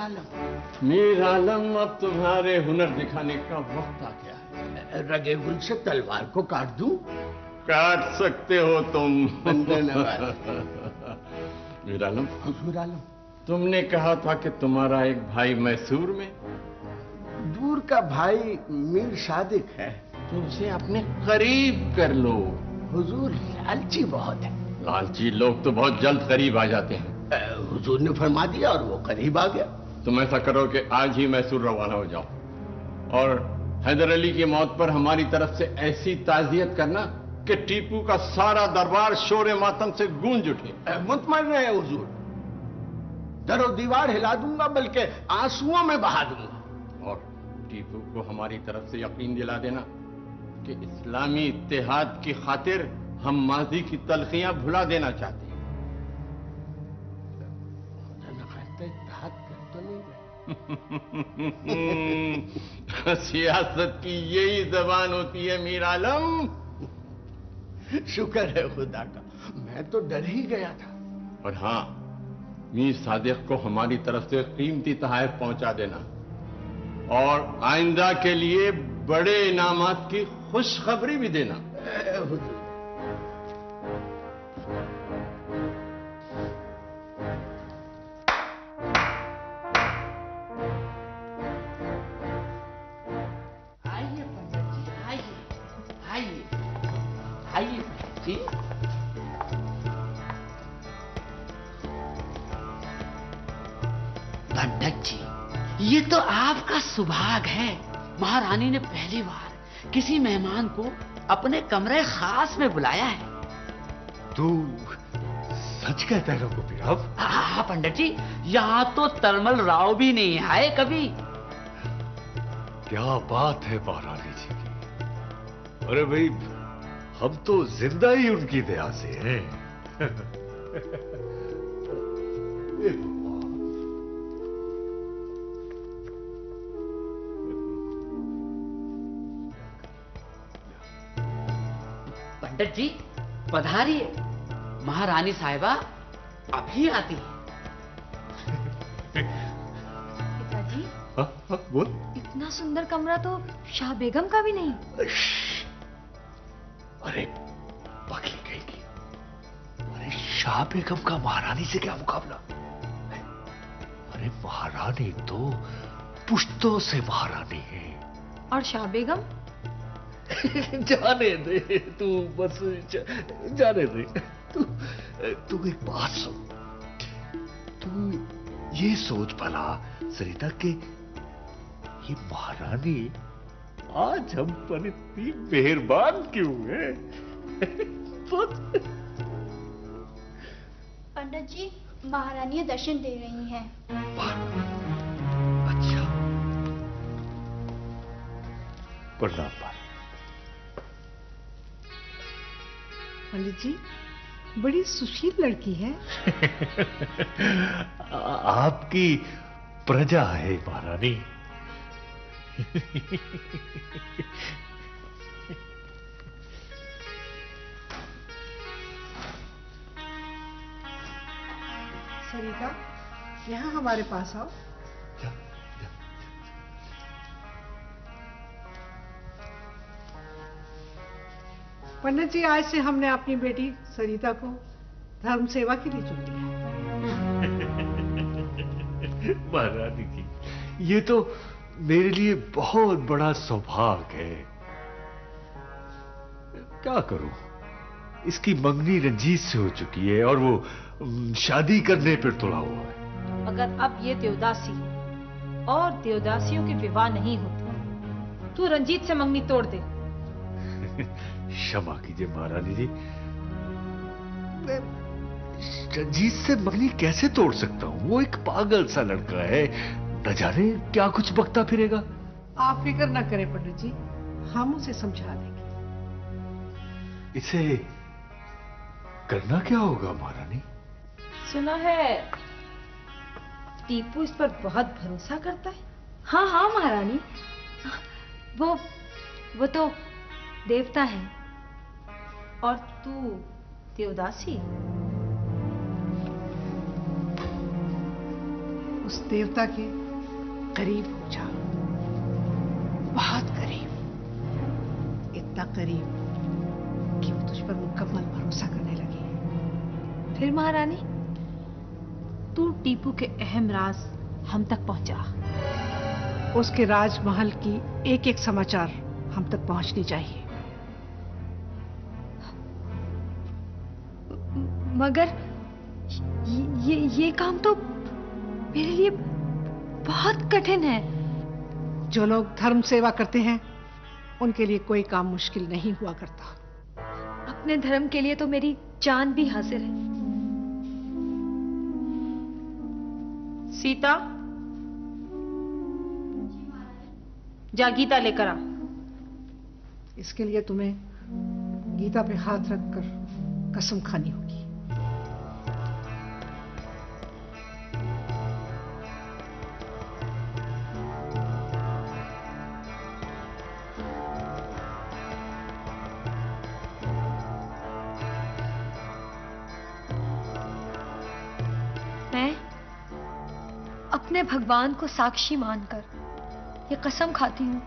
मीर आलम, अब तुम्हारे हुनर दिखाने का वक्त आ गया है। रगे गुल से तलवार को काट दूं? काट सकते हो तुम। धन्यवाद। मीर आलम, हुजूर आलम, तुमने कहा था कि तुम्हारा एक भाई मैसूर में। दूर का भाई मीर सादिक है। तुमसे अपने करीब कर लो। हुजूर लालची बहुत है। लालची लोग तो बहुत जल्द करीब आ जाते हैं। हुजूर ने फरमा दिया और वो करीब आ गया। तुम ऐसा करो कि आज ही मैसूर रवाना हो जाओ और हैदर अली की मौत पर हमारी तरफ से ऐसी ताजियत करना कि टीपू का सारा दरबार शोर मातम से गूंज उठे। मुतमईन रहे हुजूर, दरो दीवार हिला दूंगा, बल्कि आंसुओं में बहा दूंगा। और टीपू को हमारी तरफ से यकीन दिला देना कि इस्लामी इत्तेहाद की खातिर हम माजी की तलखियां भुला देना चाहते हैं। सियासत की यही जबान होती है मीर आलम। शुक्र है खुदा का, मैं तो डर ही गया था। और हाँ, मीर सादिक को हमारी तरफ से कीमती तोहफे पहुंचा देना और आइंदा के लिए बड़े इनामात की खुशखबरी भी देना। पंडित जी, ये तो आपका सौभाग्य है। महारानी ने पहली बार किसी मेहमान को अपने कमरे खास में बुलाया है। तू सच कहता है गोपीराव? हाँ पंडित जी, यहाँ तो तरमल राव भी नहीं आए कभी। क्या बात है महारानी जी की। अरे भाई, हम तो जिंदा ही उनकी दया से हैं। पंडित जी पधारिए, महारानी साहिबा अभी आती है। पिताजी, बोल। इतना सुंदर कमरा तो शाह बेगम का भी नहीं। अरे पगली कहेगी। अरे शाह बेगम का महारानी से क्या मुकाबला? अरे महारानी तो पुश्तों से महारानी है। और शाह बेगम? जाने दे तू, बस जाने दे तू एक बात सुन। तू ये सोच भला सरिता के ये महारानी आज हम पर इतनी मेहरबान क्यों है? पंडित जी, महारानी दर्शन दे रही हैं। अच्छा, प्रणाम। पंडित जी, बड़ी सुशील लड़की है। आपकी प्रजा है महारानी। सरिता, यहाँ हमारे पास आओ। पंडित जी, आज से हमने अपनी बेटी सरिता को धर्म सेवा के लिए चुन लिया है। महारानी जी, ये तो मेरे लिए बहुत बड़ा सौभाग्य है। क्या करूं, इसकी मंगनी रंजीत से हो चुकी है और वो शादी करने पर तुला हुआ है। मगर अब ये देवदासी और देवदासियों के विवाह नहीं होते। तू रंजीत से मंगनी तोड़ दे। क्षमा कीजिए महारानी जी, मैं रंजीत से मंगनी कैसे तोड़ सकता हूं? वो एक पागल सा लड़का है, न जाने क्या कुछ बकता फिरेगा। आप फिक्र न करें पंडित जी, हम उसे समझा देंगे। इसे करना क्या होगा महारानी? सुना है टीपू इस पर बहुत भरोसा करता है। हाँ हाँ महारानी, वो तो देवता है। और तू देवदासी? उस देवता के करीब हो जा, बहुत करीब, इतना करीब कि वो तुझ पर मुकम्मल भरोसा करने लगी। फिर महारानी, तू टीपू के अहम राज हम तक पहुंचा। उसके राजमहल की एक एक समाचार हम तक पहुंचनी चाहिए। मगर ये काम तो मेरे लिए बहुत कठिन है। जो लोग धर्म सेवा करते हैं उनके लिए कोई काम मुश्किल नहीं हुआ करता। अपने धर्म के लिए तो मेरी जान भी हाजिर है। सीता, जा गीता लेकर आ। इसके लिए तुम्हें गीता पे हाथ रखकर कसम खानी होगी। मैं अपने भगवान को साक्षी मानकर ये कसम खाती हूं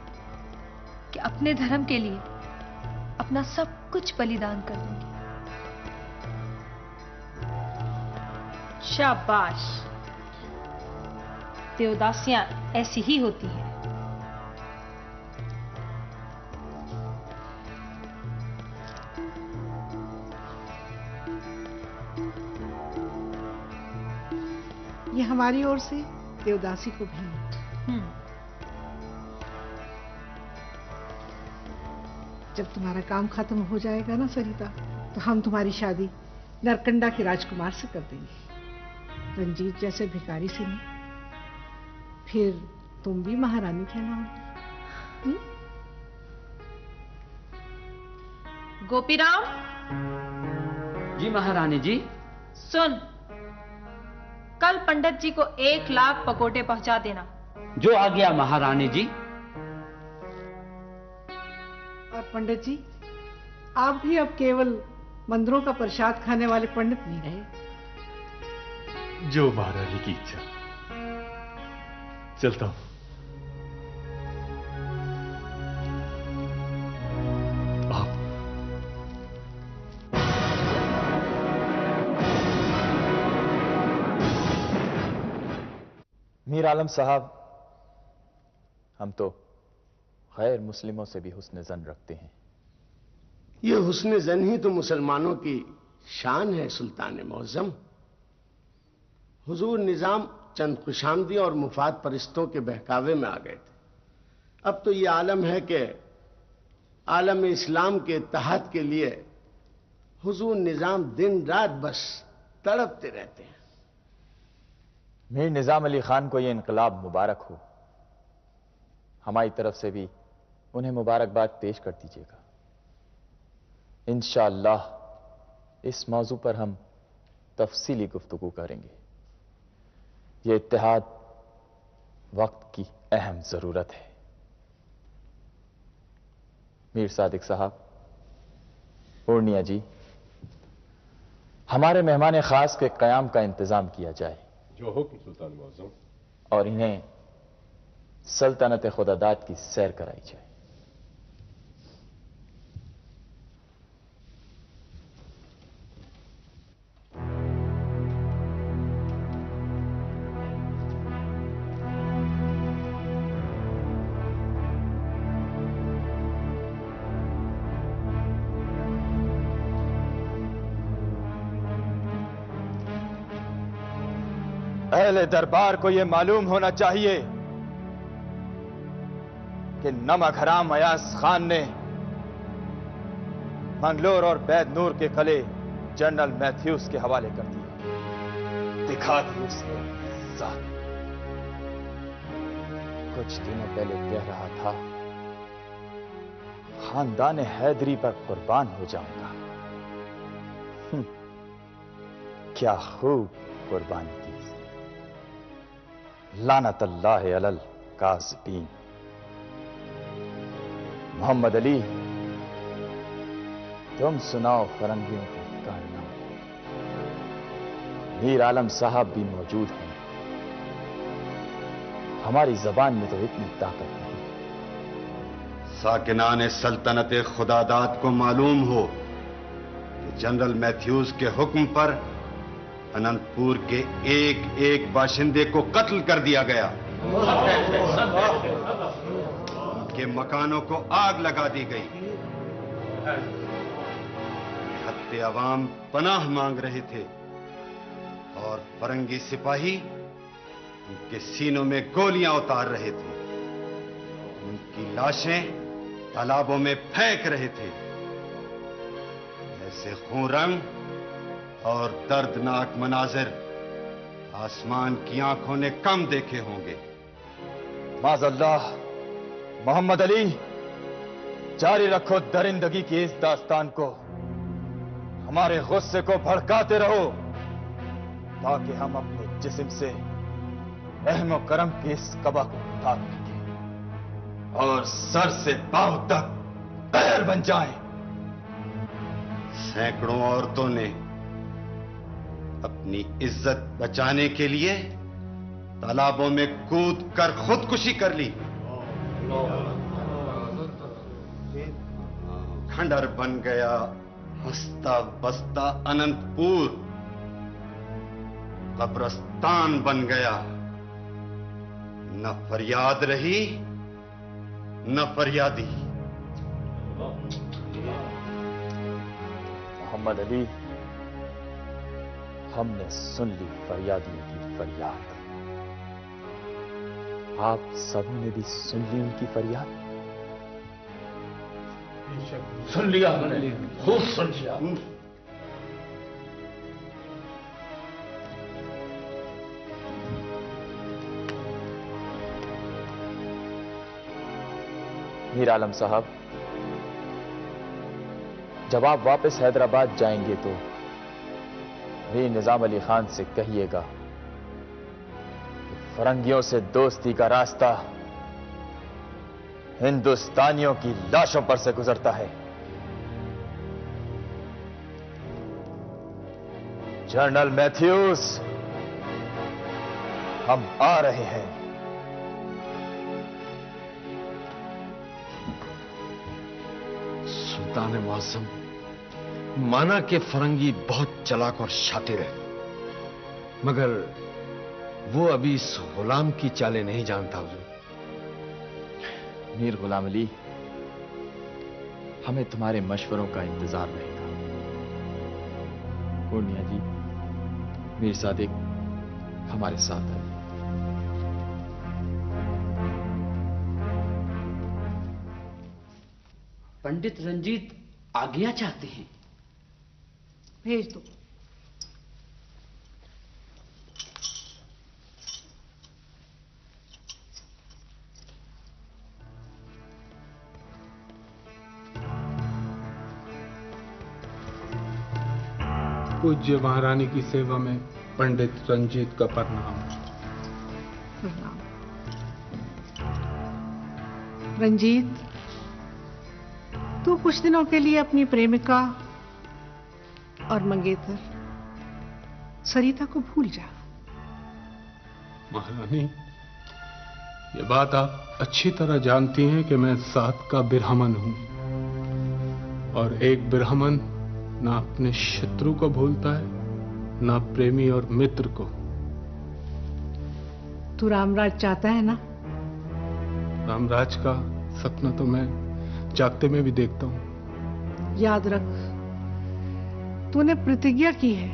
कि अपने धर्म के लिए अपना सब कुछ बलिदान कर दूंगी। शाबाश, देवदासियां ऐसी ही होती हैं। ये हमारी ओर से देवदासी को भेंट। जब तुम्हारा काम खत्म हो जाएगा ना सरिता, तो हम तुम्हारी शादी नरकंडा के राजकुमार से कर देंगे, रंजीत जैसे भिखारी से नहीं। फिर तुम भी महारानी कहलाओगी। गोपीराम जी महारानी जी। सुन, कल पंडित जी को 1 लाख पकोटे पहुंचा देना। जो आ गया महारानी जी। और पंडित जी, आप भी अब केवल मंदिरों का प्रसाद खाने वाले पंडित नहीं रहे। जो महारानी की इच्छा। चलता हूं। मीर आलम साहब, हम तो गैर मुस्लिमों से भी हुस्न जन रखते हैं। ये हुस्न जन ही तो मुसलमानों की शान है सुल्तान मौजम। हुजूर निजाम चंद खुशामदी और मुफाद परिस्तों के बहकावे में आ गए थे। अब तो ये आलम है कि आलम इस्लाम के इत्तेहाद के लिए हुजूर निजाम दिन रात बस तड़पते रहते हैं। मीर निजाम अली खान को यह इनकलाब मुबारक हो। हमारी तरफ से भी उन्हें मुबारकबाद पेश कर दीजिएगा। इंशाअल्लाह इस मौजू पर हम तफसीली गुफ्तगू करेंगे। यह इत्तेहाद वक्त की अहम जरूरत है। मीर सादिक साहब, पूर्णिया जी, हमारे मेहमान खास के कयाम का इंतजाम किया जाए। जो हुक्म सुल्तान मौजम। और इन्हें सल्तनत खुदादाद की सैर कराई जाए। अहले दरबार को यह मालूम होना चाहिए कि नमक हराम अयाज खान ने मंगलोर और बैदनूर के कले जनरल मैथ्यूज के हवाले कर दिए। दिखा दी उसने जात। कुछ दिनों पहले कह रहा था, खानदान हैदरी पर कुर्बान हो जाऊंगा। क्या खूब कुर्बानी दी। लानतल्लाह अलल काज़िबीन। मोहम्मद अली, तुम सुनाओ फरंगियों को कारनामा। मीर आलम साहब भी मौजूद हैं। हमारी जबान में तो इतनी ताकत नहीं। साकिनान सल्तनत खुदादाद को मालूम हो कि जनरल मैथ्यूज के हुक्म पर अनंतपुर के एक एक बाशिंदे को कत्ल कर दिया गया, उनके मकानों को आग लगा दी गई। हत्ते अवाम पनाह मांग रहे थे और फरंगी सिपाही उनके सीनों में गोलियां उतार रहे थे, उनकी लाशें तालाबों में फेंक रहे थे। ऐसे खून रंग और दर्दनाक मनाजिर आसमान की आंखों ने कम देखे होंगे। माज़अल्लाह, मोहम्मद अली, जारी रखो दरिंदगी की इस दास्तान को, हमारे गुस्से को भड़काते रहो ताकि हम अपने जिस्म से रहम और करम के इस कबा को उतार सकें और सर से पांव तक तैर बन जाएं। सैकड़ों औरतों ने अपनी इज्जत बचाने के लिए तालाबों में कूद कर खुदकुशी कर ली। खंडर बन गया हंसता बसता अनंतपुर, कब्रस्तान बन गया। न फरियाद रही न फरियादी। मोहम्मद अली, हमने सुन ली फरियादियों की फरियाद। आप सबों ने भी सुन ली उनकी फरियाद? सुन लिया हमने, खूब सुन लिया। मीर आलम साहब, जब आप वापस हैदराबाद जाएंगे तो मीर निजाम अली खान से कहिएगा कि फरंगियों से दोस्ती का रास्ता हिंदुस्तानियों की लाशों पर से गुजरता है। जनरल मैथ्यूज, हम आ रहे हैं। सुल्तान मुअज्जम, माना कि फरंगी बहुत चालाक और शातिर है, मगर वो अभी इस गुलाम की चालें नहीं जानता। हुजूर, मीर गुलाम अली, हमें तुम्हारे मशवरों का इंतजार रहेगा। पूर्णिया जी, मीर सादिक हमारे साथ है। पंडित रंजीत आज्ञा चाहते हैं। भेज दो। पूज्य महारानी की सेवा में पंडित रंजीत का प्रणाम। प्रणाम। रंजीत, तू कुछ दिनों के लिए अपनी प्रेमिका और मंगेतर सरिता को भूल जा। महारानी, ये बात आप अच्छी तरह जानती हैं कि मैं जात का बिरहमन हूं, और एक बिरहमन ना अपने शत्रु को भूलता है ना प्रेमी और मित्र को। तू रामराज चाहता है ना? रामराज का सपना तो मैं जागते में भी देखता हूं। याद रख, तूने प्रतिज्ञा की है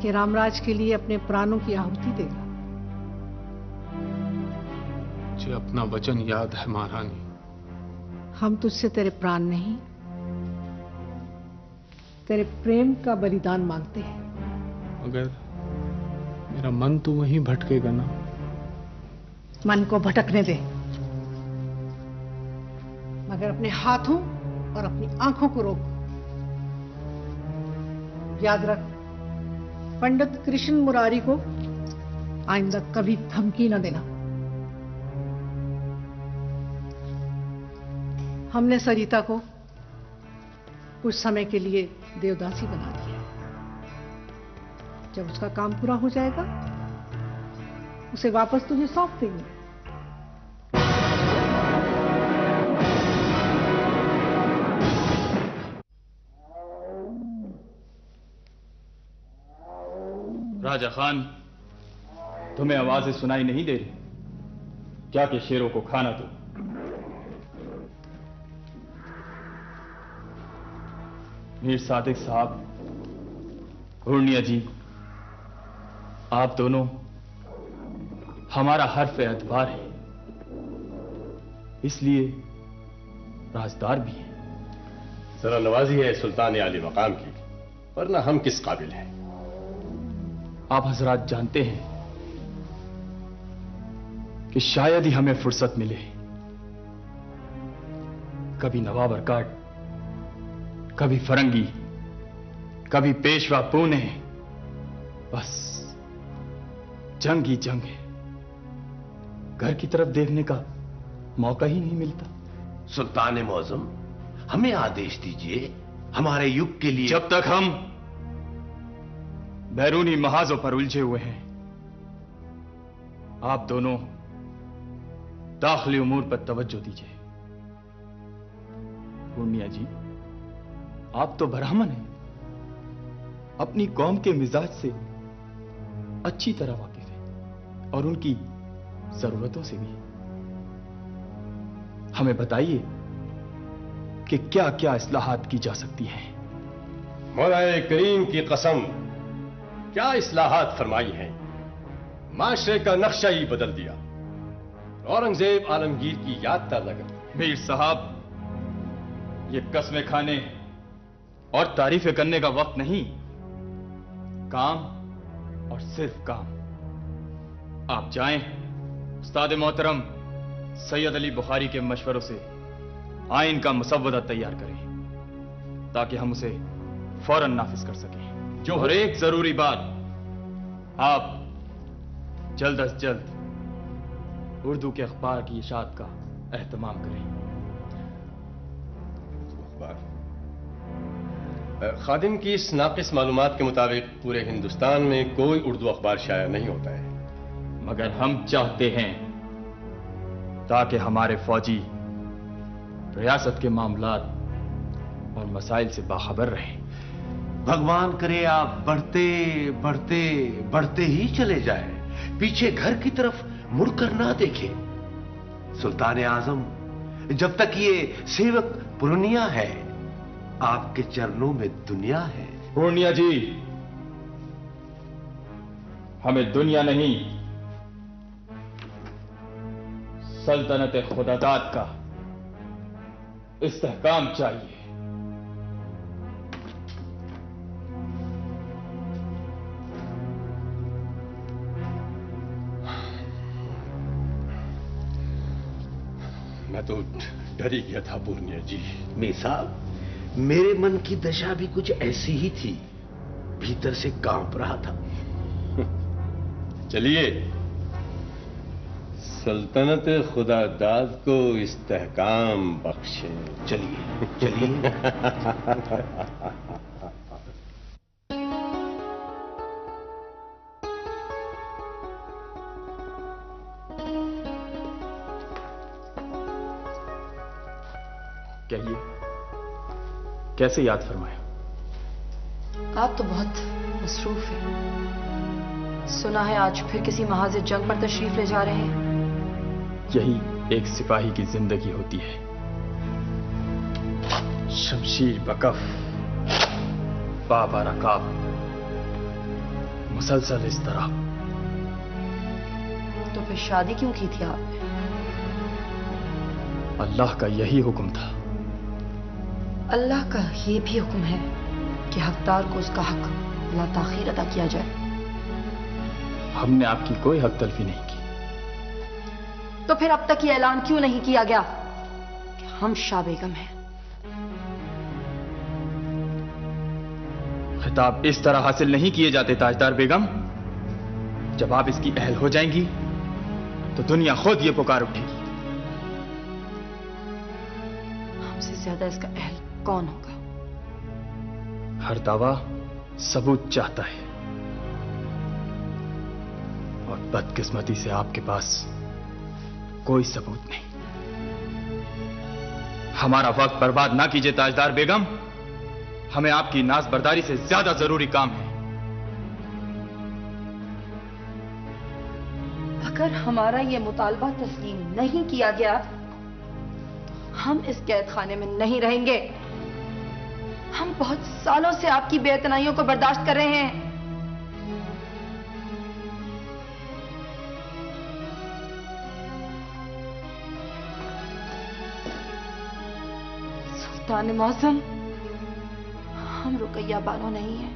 कि रामराज के लिए अपने प्राणों की आहुति देगा। मुझे अपना वचन याद है महारानी। हम तुझसे तेरे प्राण नहीं, तेरे प्रेम का बलिदान मांगते हैं। मगर मेरा मन तो वहीं भटकेगा ना। मन को भटकने दे, मगर अपने हाथों और अपनी आंखों को रोक। याद रख, पंडित कृष्ण मुरारी को आइंदा कभी धमकी न देना। हमने सरिता को कुछ समय के लिए देवदासी बना दिया। जब उसका काम पूरा हो जाएगा उसे वापस तुझे सौंप देंगे। राजा खान, तुम्हें आवाजें सुनाई नहीं दे रही क्या कि शेरों को खाना दो? मीर सादिक साहब, पूर्णिया जी, आप दोनों हमारा हर्फ एतबार है, इसलिए राजदार भी है। जरा नवाजी है सुल्तान आली मकाम की, वरना हम किस काबिल हैं? आप हजरात जानते हैं कि शायद ही हमें फुर्सत मिले, कभी नवाब अरकाट, कभी फरंगी, कभी पेशवा पूने, बस जंग ही जंग है। घर की तरफ देखने का मौका ही नहीं मिलता। सुल्तान मौजम, हमें आदेश दीजिए, हमारे युग के लिए। जब तक हम बैरूनी महाजों पर उलझे हुए हैं, आप दोनों दाखिली उमूर पर तवज्जो दीजिए। पूर्णिया जी, आप तो ब्राह्मण हैं, अपनी कौम के मिजाज से अच्छी तरह वाकिफ हैं और उनकी जरूरतों से भी। हमें बताइए कि क्या क्या इस्लाहात की जा सकती हैं। मौलाए करीम की कसम, क्या इस्लाहात फरमाई हैं, माशरे का नक्शा ही बदल दिया। औरंगजेब आलमगीर की याद ताजा कर दी। मीर साहब, ये कस्में खाने और तारीफें करने का वक्त नहीं, काम और सिर्फ काम। आप जाएं, उस्ताद मोहतरम सैयद अली बुखारी के मशवरों से आइन का मुसव्वदा तैयार करें ताकि हम उसे फौरन नाफिज कर सकें। जो हर एक जरूरी बात आप जल्द अज जल्द उर्दू के अखबार की इशाअत का एहतमाम करें। खादिम की इस नाकिस मालूमात के मुताबिक पूरे हिंदुस्तान में कोई उर्दू अखबार शाया नहीं होता है, मगर हम चाहते हैं ताकि हमारे फौजी रियासत के मामलात और मसाइल से बाखबर रहें। भगवान करे आप बढ़ते बढ़ते बढ़ते ही चले जाए, पीछे घर की तरफ मुड़कर ना देखे। सुल्तान आजम, जब तक ये सेवक पूर्णिया है, आपके चरणों में दुनिया है। पूर्णिया जी, हमें दुनिया नहीं, सल्तनत खुदादाद का इस्तेहकाम चाहिए। मैं तो डर ही गया था पूर्णिया जी। मीर साहब, मेरे मन की दशा भी कुछ ऐसी ही थी, भीतर से कांप रहा था। चलिए, सल्तनत खुदादाद को इस्तेहकाम बख्शें। चलिए चलिए। कहिए, कैसे याद फरमाया? आप तो बहुत मसरूफ हैं। सुना है आज फिर किसी महाज जंग पर तशरीफ ले जा रहे हैं। यही एक सिपाही की जिंदगी होती है, शमशीर बकफ, बाबा रकाब, मुसलसल इस तरह। तो फिर शादी क्यों की थी आपने? अल्लाह का यही हुक्म था। अल्लाह का ये भी हुक्म है कि हकदार को उसका हक बिला ताखीर अदा किया जाए। हमने आपकी कोई हक तलफी नहीं की। तो फिर अब तक ये ऐलान क्यों नहीं किया गया कि हम शाह बेगम हैं? खिताब इस तरह हासिल नहीं किए जाते ताजदार बेगम। जब आप इसकी अहल हो जाएंगी तो दुनिया खुद ये पुकार उठेगी। हमसे ज्यादा इसका अहल कौन होगा? हर दावा सबूत चाहता है और बदकिस्मती से आपके पास कोई सबूत नहीं। हमारा वक्त बर्बाद ना कीजिए ताजदार बेगम, हमें आपकी नाज़बरदारी से ज्यादा जरूरी काम है। अगर हमारा यह मुतालबा तस्लीम नहीं किया गया तो हम इस कैद खाने में नहीं रहेंगे। हम बहुत सालों से आपकी बेइतनाइयों को बर्दाश्त कर रहे हैं। सुल्तान मौसम, हम रुकैया बानो नहीं है।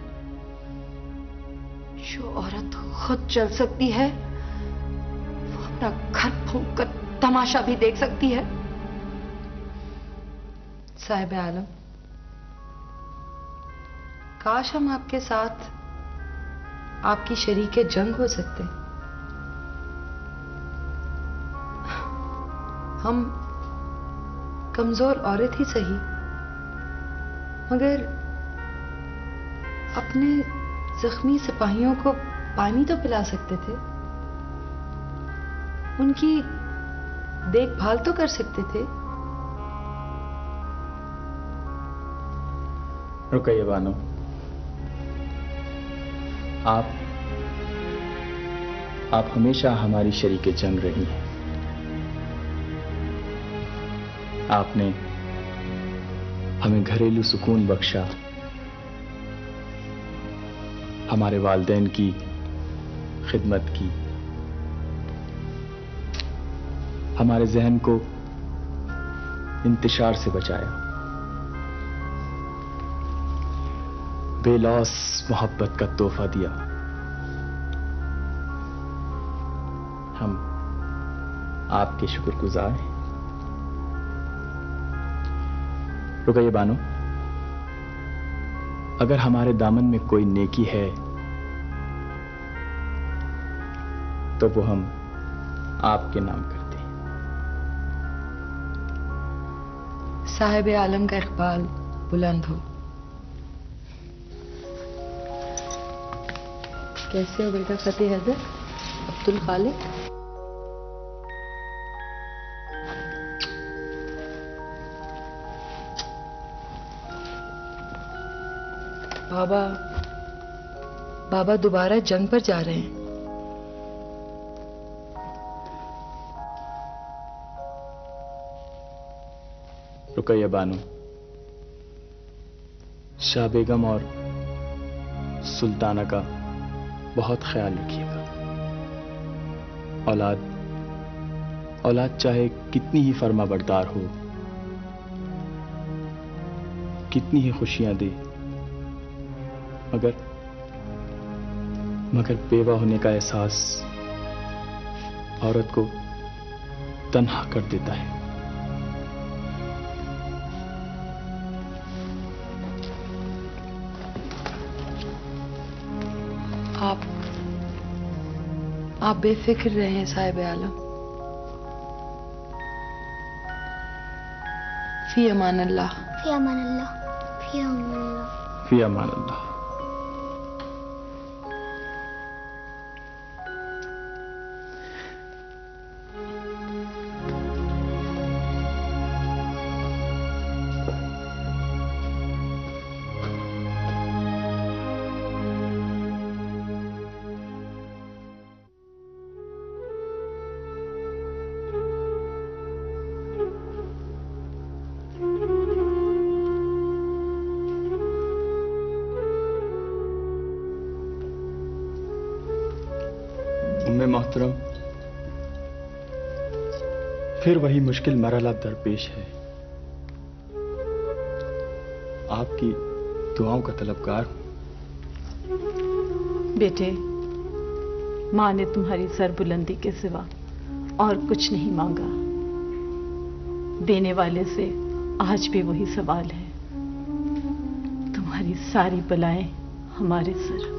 जो औरत खुद चल सकती है वो अपना घर फूंक कर तमाशा भी देख सकती है। साहिब आलम, काश हम आपके साथ आपकी शरीके जंग हो सकते। हम कमजोर औरत ही सही, मगर अपने जख्मी सिपाहियों को पानी तो पिला सकते थे, उनकी देखभाल तो कर सकते थे। रुकैया बानो, आप हमेशा हमारी शरीके जंग रही हैं। आपने हमें घरेलू सुकून बख्शा, हमारे वालिदैन की खिदमत की, हमारे जहन को इंतशार से बचाया, बेलौस मोहब्बत का तोहफा दिया। हम आपके शुक्रगुजार हैं। रुकैया बानो, अगर हमारे दामन में कोई नेकी है तो वो हम आपके नाम करते हैं। साहिब आलम का इकबाल बुलंद हो। कैसे हो बेटा फतेह हजरत अब्दुल खालिक? बाबा दोबारा जंग पर जा रहे हैं। रुकैया बानो, शाह बेगम और सुल्ताना का बहुत ख्याल रखिएगा। औलाद चाहे कितनी ही फर्माबरदार हो, कितनी ही खुशियां दे, मगर बेवा होने का एहसास औरत को तन्हा कर देता है। आप बेफिक्र रहें साहिब आलम। फी अमान अल्लाह। फी अमान अल्लाह। फी अमान अल्लाह। फी अमान अल्लाह। मोहतरम, फिर वही मुश्किल मरहला दरपेश है। आपकी दुआओं का तलबगार हूं। बेटे, मां ने तुम्हारी सरबुलंदी के सिवा और कुछ नहीं मांगा। देने वाले से आज भी वही सवाल है। तुम्हारी सारी बलाएं हमारे सर।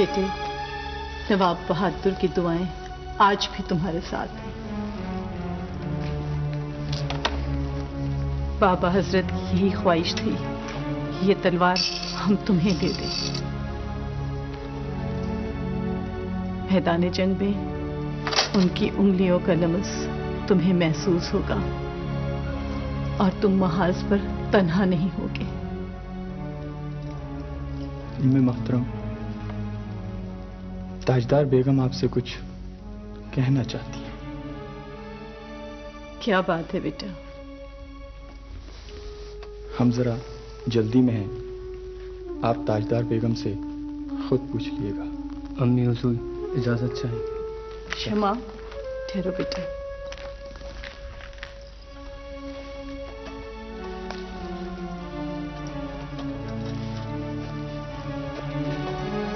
बेटे, नवाब बहादुर की दुआएं आज भी तुम्हारे साथ हैं। बाबा हजरत की यही ख्वाहिश थी कि ये तलवार हम तुम्हें दे दें। मैदान जंग में उनकी उंगलियों का लमस तुम्हें महसूस होगा और तुम महाज पर तन्हा नहीं होगे। मैं मोहतरम, ताजदार बेगम आपसे कुछ कहना चाहती है। क्या बात है बेटा? हम जरा जल्दी में हैं, आप ताजदार बेगम से खुद पूछ लीजिएगा। अम्मी हुजूर इजाजत चाहें। शमा, ठहरो बेटा।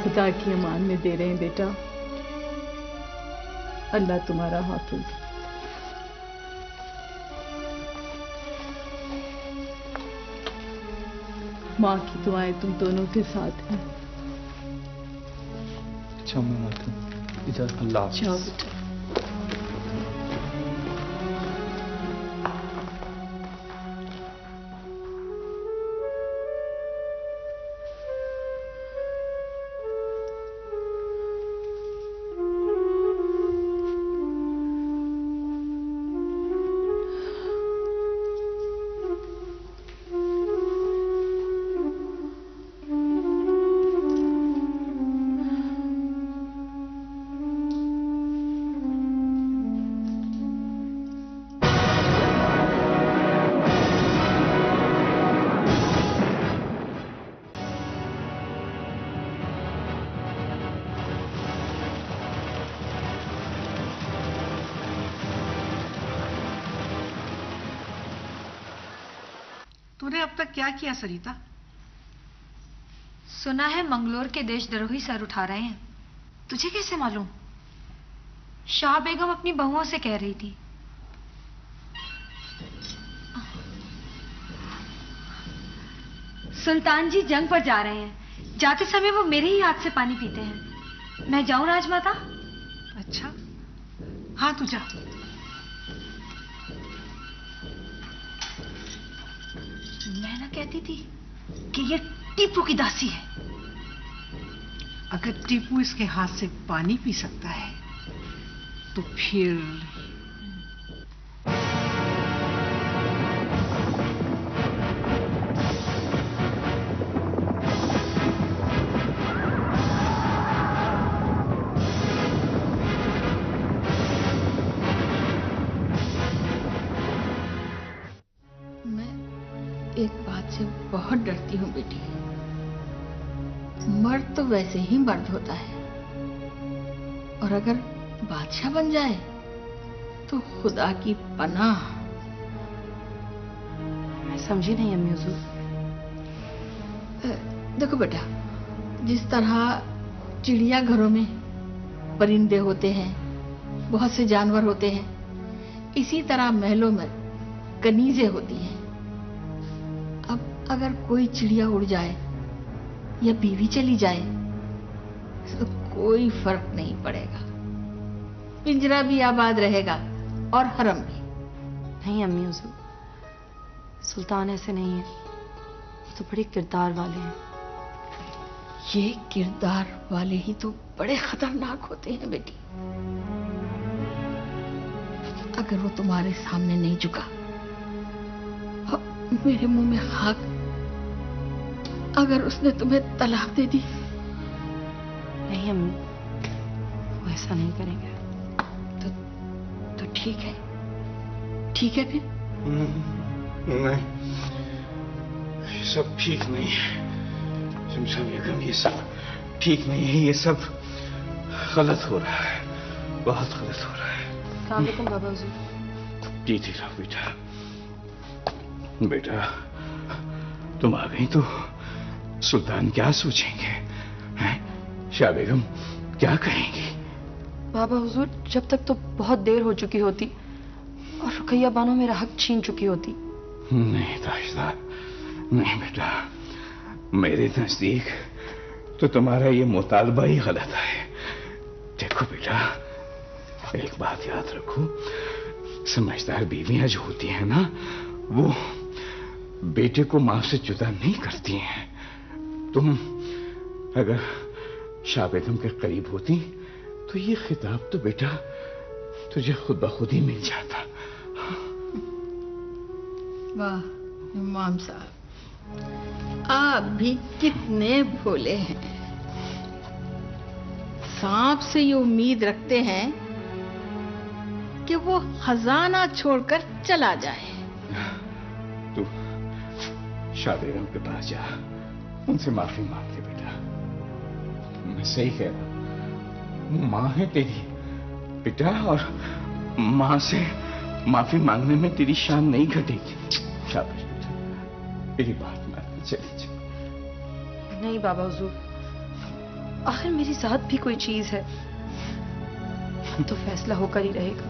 खुदा की अमान में दे रहे हैं बेटा। अल्लाह तुम्हारा हाफिज। माँ की दुआएं तुम दोनों के साथ हैं। अच्छा मैं माता, इजाजत। अल्लाह जाओ बेटा। तूने अब तक क्या किया सरिता? सुना है मंगलोर के देशद्रोही सर उठा रहे हैं। तुझे कैसे मालूम? शाह बेगम अपनी बहुओं से कह रही थी। सुल्तान जी जंग पर जा रहे हैं। जाते समय वो मेरे ही हाथ से पानी पीते हैं। मैं जाऊं राजमाता? अच्छा, हाँ तू जा। मैं ना कहती थी कि ये टीपू की दासी है। अगर टीपू इसके हाथ से पानी पी सकता है तो फिर एक बात से बहुत डरती हूँ बेटी। मर्द तो वैसे ही मर्द होता है, और अगर बादशाह बन जाए तो खुदा की पनाह। मैं समझी नहीं अम्मी हुजूर। देखो बेटा, जिस तरह चिड़ियाघरों में परिंदे होते हैं, बहुत से जानवर होते हैं, इसी तरह महलों में कनीजें होती हैं। अब अगर कोई चिड़िया उड़ जाए या बीवी चली जाए तो कोई फर्क नहीं पड़ेगा। पिंजरा भी आबाद रहेगा और हरम भी। नहीं अम्मी हुजूर, सुल्तान ऐसे नहीं है। वो तो बड़े किरदार वाले हैं। ये किरदार वाले ही तो बड़े खतरनाक होते हैं बेटी। अगर वो तुम्हारे सामने नहीं झुका, मेरे मुंह में खाक, अगर उसने तुम्हें तलाक दे दी। नहीं अम्मी, वो ऐसा नहीं करेंगे। तो ठीक है, ठीक है फिर। नहीं, ये सब ठीक नहीं है शमशा बेगम, ये सब ठीक नहीं है। ये सब गलत हो रहा है, बहुत गलत हो रहा है। अस्सलाम वालेकुम बाबा हुजूर। जीती रहो बेटा। बेटा तुम आ गई तो सुल्तान क्या सोचेंगे हैं? शाह बेगम क्या कहेंगी? बाबा हुजूर, जब तक तो बहुत देर हो चुकी होती और रुकैया बानो मेरा हक छीन चुकी होती। नहीं ताजदार, नहीं बेटा, मेरे नजदीक तो तुम्हारा ये मुतालबा ही गलत है। देखो बेटा, एक बात याद रखो, समझदार बीवियां जो होती हैं ना, वो बेटे को मां से जुदा नहीं करती हैं। तुम अगर शाह बेगम के करीब होती तो ये खिताब तो बेटा तुझे खुद ब खुद ही मिल जाता। वाह इमाम साहब, आप भी कितने भोले हैं। सांप से ये उम्मीद रखते हैं कि वो खजाना छोड़कर चला जाए। तू शाह बेगम के पास जा, उनसे माफी मांग ले बेटा। मैं सही कह रहा हूं, मां है तेरी बेटा, और मां से माफी मांगने में तेरी शान नहीं घटेगी। शाबाश बेटा, मेरी बात मान, चले चले। नहीं बाबा हुजूर, आखिर मेरी जात भी कोई चीज है, तो फैसला होकर ही रहेगा।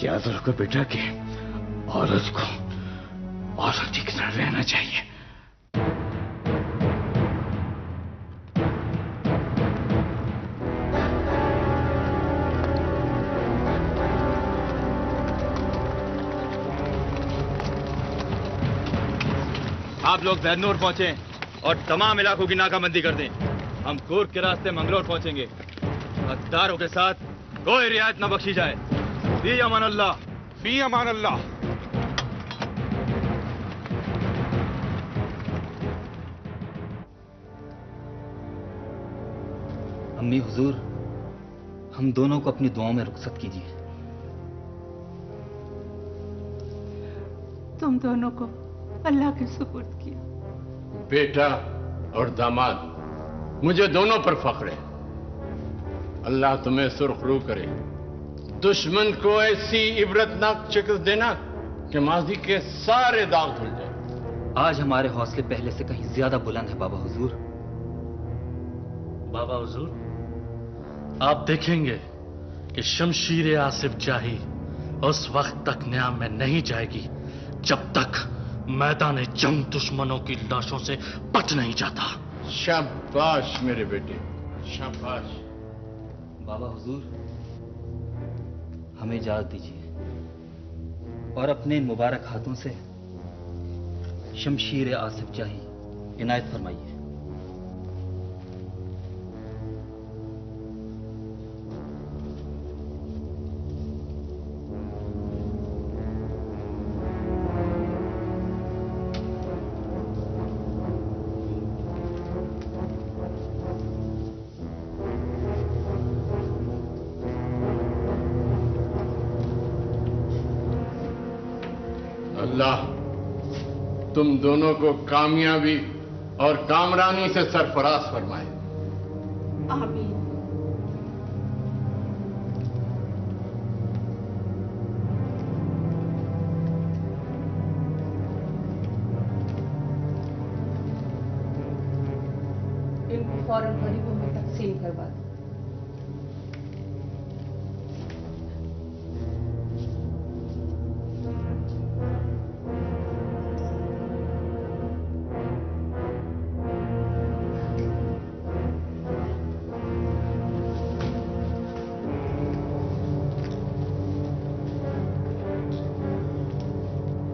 याद रखो बेटा कि औरत को औरत ही की तरह रहना चाहिए। आप लोग ज़ैनूर पहुंचे और तमाम इलाकों की नाकाबंदी कर दें। हम कुर्ग के रास्ते मंगलोर पहुंचेंगे। हकदारों के साथ कोई रियायत न बख्शी जाए। फी अमान अल्लाह, फी अमान अल्लाह। अम्मी हुजूर, हम दोनों को अपनी दुआओं में रुखसत कीजिए। तुम दोनों को अल्लाह के सुपुर्द किया। बेटा और दामाद, मुझे दोनों पर फख्र है। अल्लाह तुम्हें सुरखरू करे। दुश्मन को ऐसी इबरतनाक शिकस्त देना कि माजी के सारे दाग धुल जाए। आज हमारे हौसले पहले से कहीं ज्यादा बुलंद है बाबा हुजूर। बाबा हुजूर, आप देखेंगे कि शमशीर आसिफ जाही उस वक्त तक न्याम में नहीं जाएगी जब तक मैदान जंग दुश्मनों की लाशों से बच नहीं जाता। शाबाश मेरे बेटे, शाबाश। बाबा हुजूर, हमें इजाजत दीजिए और अपने इन मुबारक हाथों से शमशीर आसिफ जाही इनायत फरमाइए। अल्लाह तुम दोनों को कामयाबी और कामरानी से सरफराज फरमाए। आमीन। इनको फौरन गरीबों में तकसीम करवा दो।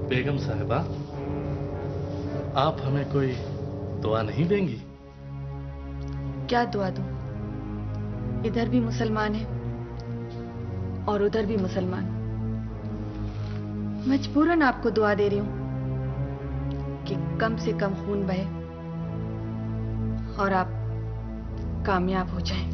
बेगम साहिबा, आप हमें कोई दुआ नहीं देंगी? क्या दुआ दूं? इधर भी मुसलमान है और उधर भी मुसलमान। मजबूरन आपको दुआ दे रही हूं कि कम से कम खून बहे और आप कामयाब हो जाएं।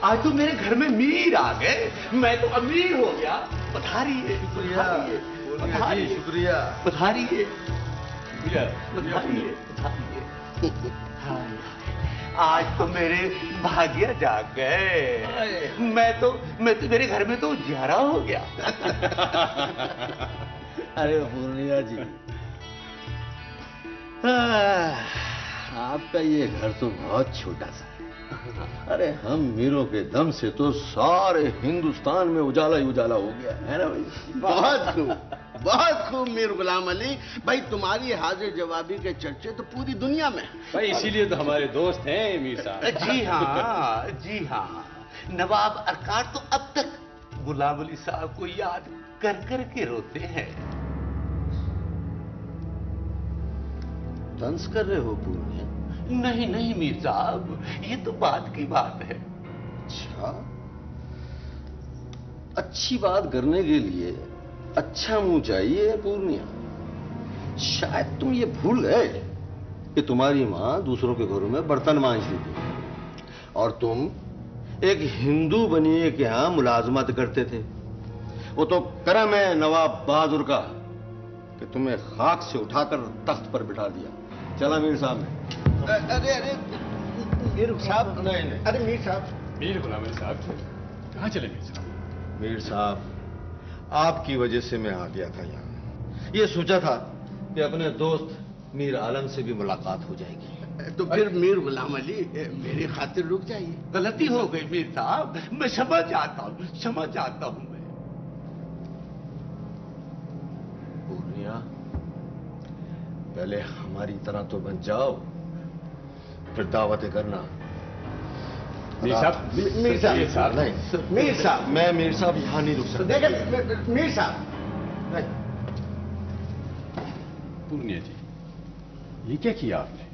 आज तो मेरे घर में मीर आ गए। मैं तो अमीर हो गया। पधारिए, पधारिए, शुक्रिया, पधारिए, पधारिए, पधारिए। आज तो मेरे भाग्य जाग गए। मैं तो मेरे घर में तो उजियारा हो गया। अरे पूर्णिया जी, आपका ये घर तो बहुत छोटा सा है। अरे हम मीरों के दम से तो सारे हिंदुस्तान में उजाला ही उजाला हो गया है ना भाई। बहुत खूब मीर गुलाम अली भाई, तुम्हारी हाजिर जवाबी के चर्चे तो पूरी दुनिया में भाई, इसीलिए तो हमारे दोस्त हैं मीर साहब। जी हाँ, जी हाँ। नवाब अरकार तो अब तक गुलाम अली साहब को याद कर कर के रोते हैं। तंज कर रहे हो पूर्णिया? नहीं नहीं मीर साहब, ये तो बात की बात है। अच्छा, अच्छी बात करने के लिए अच्छा मुंह चाहिए पूर्णिया। शायद तुम ये भूल गए कि तुम्हारी मां दूसरों के घरों में बर्तन मांजती थी और तुम एक हिंदू बनिए के यहां मुलाजमत करते थे। वो तो करम है नवाब बहादुर का कि तुम्हें खाक से उठाकर तख्त पर बिठा दिया। चला मीर साहब ने। अरे अरे मीर साहब, नहीं, अरे मीर साहब। मीर गुलाम अली साहब कहाँ चले मीर साहब? मीर साहब, आपकी वजह से मैं आ गया था यहाँ। ये सोचा था कि अपने दोस्त मीर आलम से भी मुलाकात हो जाएगी। तो फिर मीर गुलाम अली मेरी खातिर रुक जाइए। गलती हो गई मीर साहब, मैं समझ आता हूँ, समझ आता हूँ मैं। पूर्णिया, पहले हमारी तरह तो बन जाओ, फिर दावतें करना। मीर साहब, मीर साहब नहीं, मीर साहब, मैं मीर साहब यहाँ नहीं रुक सकता। देखिए मीर साहब, पूर्णिया जी, ये क्या किया आपने?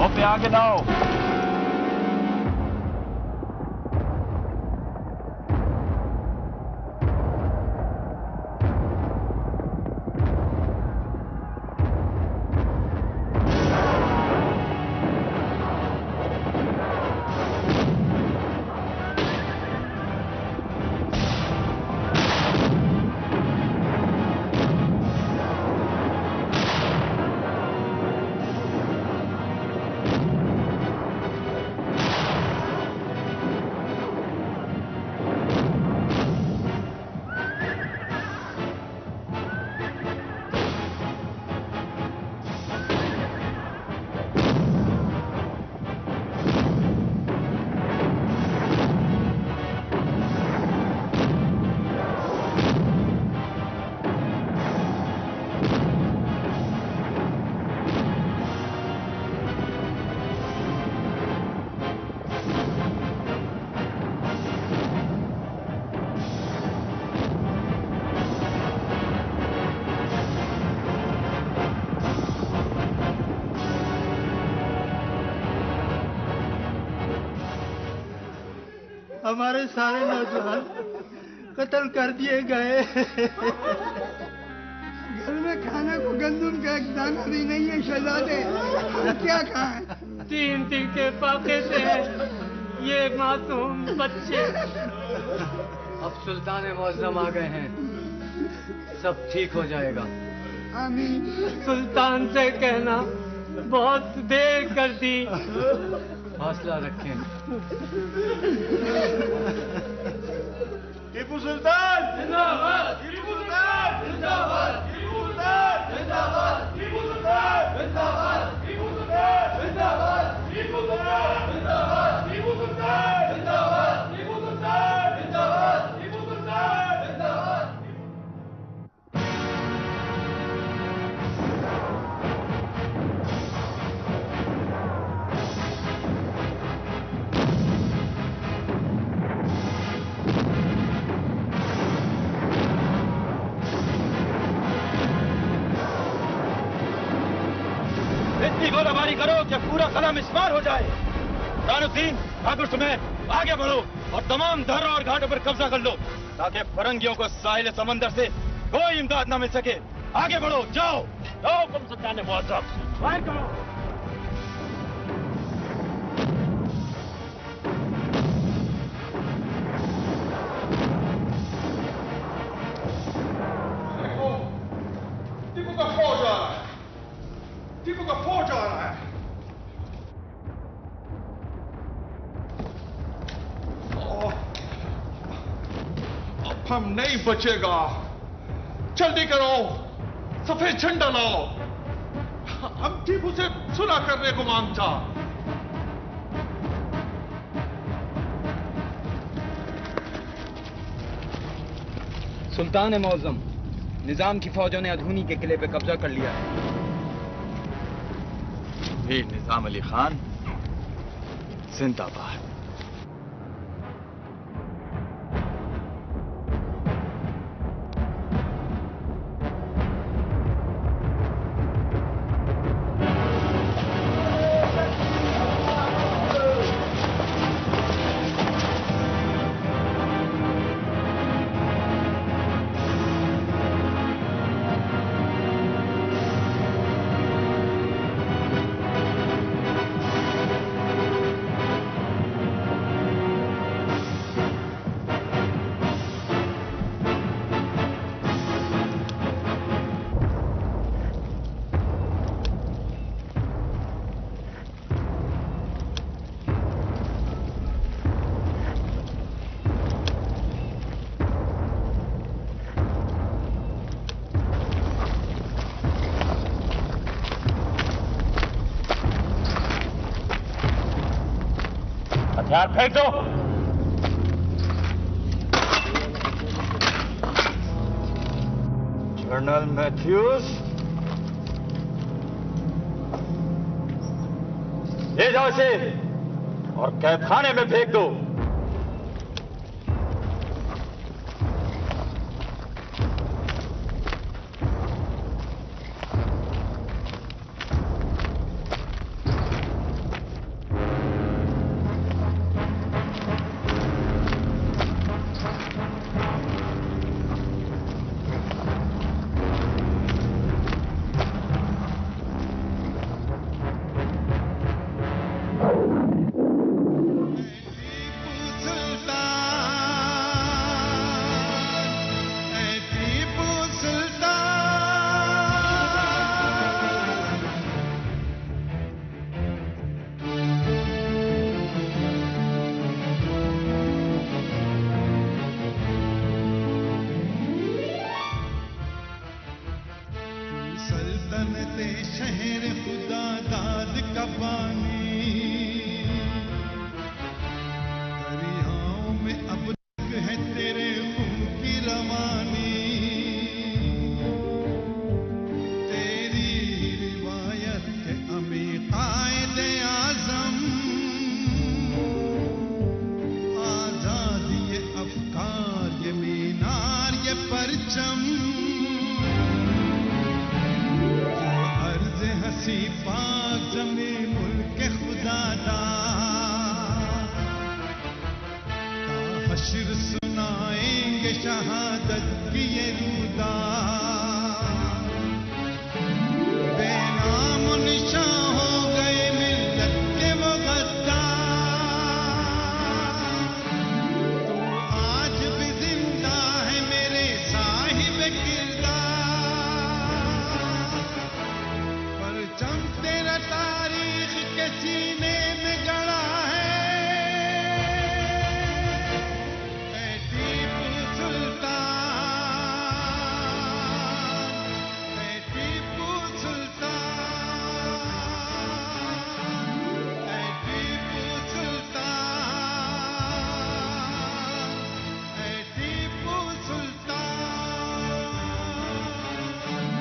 पे आगे लाओ। हमारे सारे नौजवान कत्ल कर दिए गए। घर में खाने को गंदुम का एक दाना भी नहीं है शहजादे, हम क्या खाएं? 3 दिन के पाके से ये मासूम बच्चे। अब सुल्तान मुअज्जम आ गए हैं, सब ठीक हो जाएगा। आमीन। सुल्तान से कहना बहुत देर कर दी। हौसला रखें। टीपू सुल्तान जिंदाबाद, टीपू सुल्तान जिंदाबाद, टीपू सुल्तान जिंदाबाद, टीपू सुल्तान जिंदाबाद, टीपू सुल्तान जिंदाबाद, टीपू सुल्तान जिंदाबाद, टीपू सुल्तान जिंदाबाद, टीपू सुल्तान जिंदाबाद, टीपू सुल्तान जिंदाबाद। इतनी गोलाबारी करो कि पूरा कला मिस्मार हो जाए। रानुद्दीन, ठाकुर सुमेर आगे बढ़ो और तमाम दर्रों और घाटों पर कब्जा कर लो ताकि फरंगियों को साहिल समंदर से कोई इमदाद न मिल सके। आगे बढ़ो, जाओ जाओ, तुम सुल्तान मुअज्जम फायर करो। टीपू का फौज आ रहा है, टीपू का फौज आ रहा है। अब हम नहीं बचेगा। जल्दी करो, सफेद झंडा लाओ। हम टीपू से सुलह करने को मांगता। सुल्तान मुअज्जम, निजाम की फौजों ने अधूनी के किले पे कब्जा कर लिया है। वीर निजाम अली खान जिंदाबाद। हथियार फेंक दो। जनरल मैथ्यूज, ले जाओ इसे और कैदखाने में फेंक दो। सीने